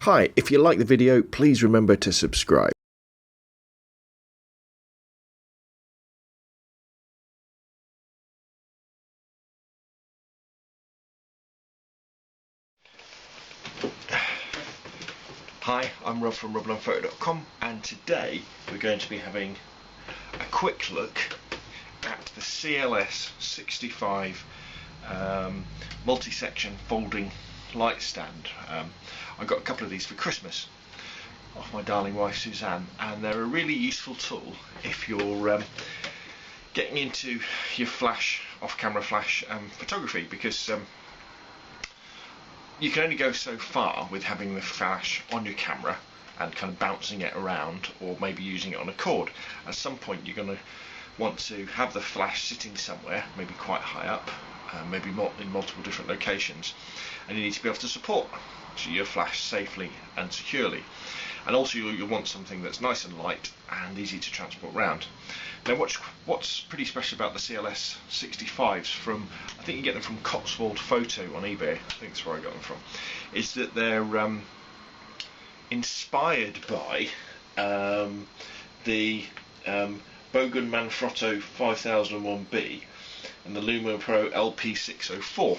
Hi, if you like the video, please remember to subscribe. Hi, I'm Rob from Manfrotto.com, and today we're going to be having a quick look at the CLS65 multi-section folding light stand. I got a couple of these for Christmas off my darling wife Suzanne, and they're a really useful tool if you're getting into your flash, off-camera flash photography, because you can only go so far with having the flash on your camera and kind of bouncing it around, or maybe using it on a cord. At some point you're going to want to have the flash sitting somewhere, maybe quite high up, maybe in multiple different locations, and you need to be able to support your flash safely and securely. And also you'll want something that's nice and light and easy to transport around. Now what's pretty special about the CLS65s, from, I think you get them from Cotswold Photo on eBay, I think that's where I got them from, is that they're inspired by the Bogen Manfrotto 5001B and the Lumopro LP604,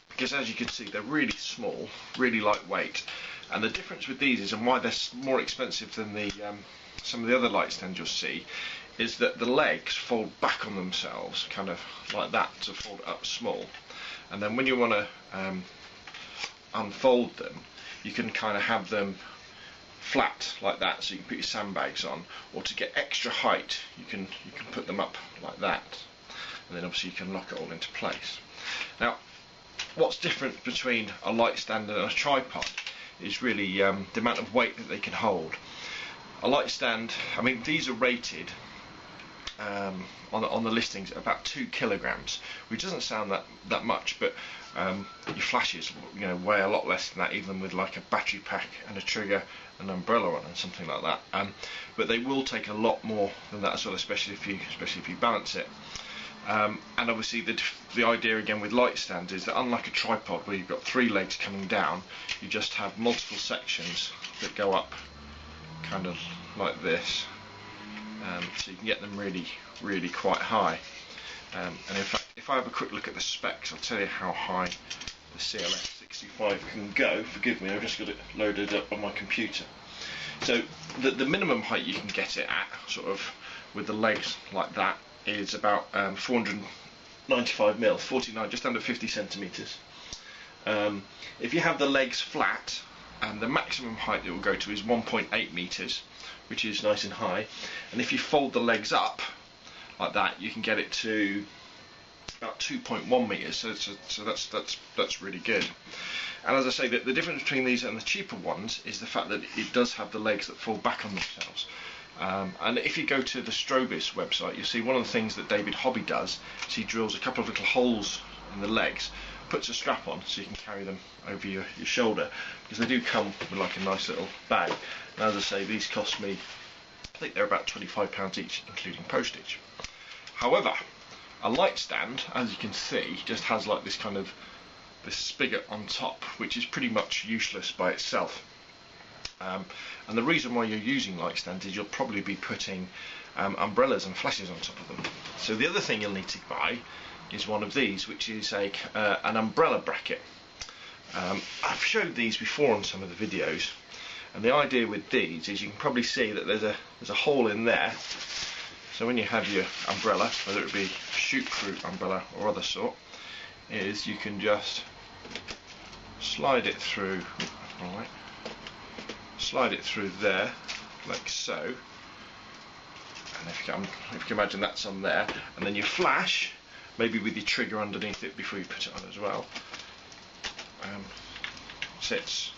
because as you can see they're really small, really lightweight, and the difference with these is, and why they're more expensive than the some of the other light stands you'll see, is that the legs fold back on themselves, kind of like that, to fold up small, and then when you want to unfold them, you can kind of have them flat like that, so you can put your sandbags on, or to get extra height you can put them up like that, and then obviously you can lock it all into place. Now what's different between a light stand and a tripod is really the amount of weight that they can hold. A light stand, I mean, these are rated on the listings about 2 kilograms, which doesn't sound that much, but your flashes, you know, weigh a lot less than that, even with like a battery pack and a trigger, an umbrella on, and something like that. But they will take a lot more than that as well, especially if you balance it. And obviously the idea again with light stands is that, unlike a tripod where you've got 3 legs coming down, you just have multiple sections that go up kind of like this, so you can get them really quite high. And in fact, if I have a quick look at the specs, I'll tell you how high the CLS65 can go. Forgive me, I've just got it loaded up on my computer. So the minimum height you can get it at, sort of with the legs like that, is about 495 mils, 49, just under 50 centimeters. If you have the legs flat, the maximum height it will go to is 1.8 meters, which is nice and high. And if you fold the legs up like that, you can get it to about 2.1 meters. So that's really good. And as I say, the difference between these and the cheaper ones is the fact that it does have the legs that fall back on themselves. And if you go to the strobist website, you'll see one of the things that David Hobby does is he drills a couple of little holes in the legs, puts a strap on so you can carry them over your shoulder, because they do come with like a nice little bag. And as I say, these cost me, I think they're about £25 each, including postage. However, a light stand, as you can see, just has like this kind of spigot on top, which is pretty much useless by itself. And the reason why you're using light stands is you'll probably be putting umbrellas and flashes on top of them. So the other thing you'll need to buy is one of these, which is an umbrella bracket. I've showed these before on some of the videos, and the idea with these is you can probably see that there's a hole in there. So when you have your umbrella, whether it be shoot fruit umbrella or other sort, is you can just slide it through. All right. Slide it through there, like so, and if you can imagine that's on there, and then your flash, maybe with your trigger underneath it before you put it on as well, sits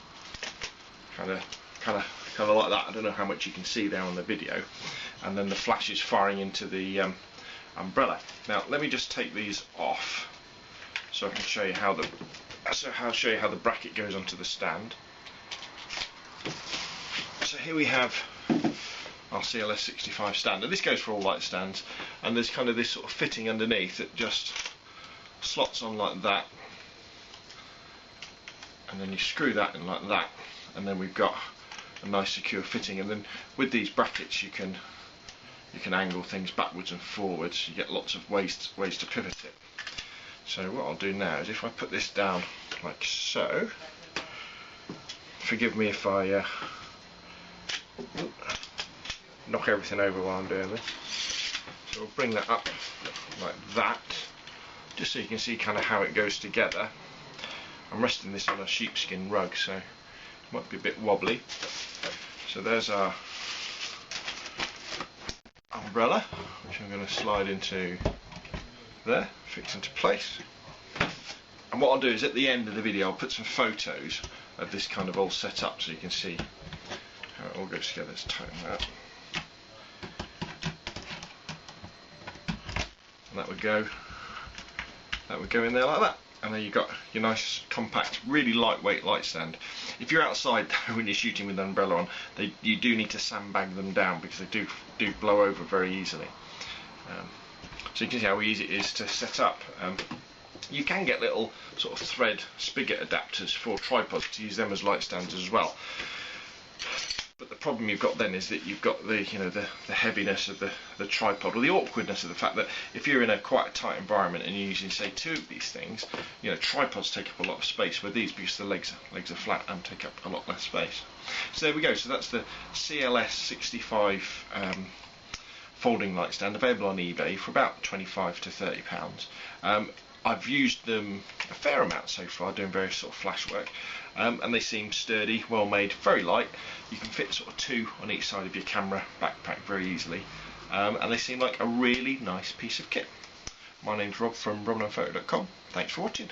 kind of like that. I don't know how much you can see there on the video, and then the flash is firing into the umbrella. Now let me just take these off so I can show you how the bracket goes onto the stand. So here we have our CLS65 stand, and this goes for all light stands, and there's kind of this sort of fitting underneath that just slots on like that, and then you screw that in like that, and then we've got a nice secure fitting. And then with these brackets you can angle things backwards and forwards. You get lots of ways to pivot it. So what I'll do now is, if I put this down like so, forgive me if I knock everything over while I'm doing this. So we'll bring that up like that, just so you can see kind of how it goes together. I'm resting this on a sheepskin rug, so it might be a bit wobbly. So there's our umbrella, which I'm going to slide into there, fix into place. And what I'll do is, at the end of the video, I'll put some photos of this kind of all set up so you can see how it all goes together. Let's tighten that. And that would go in there like that. And then you've got your nice, compact, really lightweight light stand. If you're outside though, when you're shooting with an umbrella on, you do need to sandbag them down, because they do blow over very easily. So you can see how easy it is to set up. You can get little sort of thread spigot adapters for tripods to use them as light stands as well. But the problem you've got then is that you've got the heaviness of the tripod, or the awkwardness of the fact that if you're in a quite a tight environment and you're using, say, 2 of these things, tripods take up a lot of space, where these, because the legs are flat, and take up a lot less space. So there we go. So that's the CLS65 folding light stand, available on eBay for about £25 to £30. I've used them a fair amount so far, doing various sort of flash work, and they seem sturdy, well made, very light. You can fit sort of 2 on each side of your camera backpack very easily, and they seem like a really nice piece of kit. My name's Rob from robandmanphoto.com. Thanks for watching.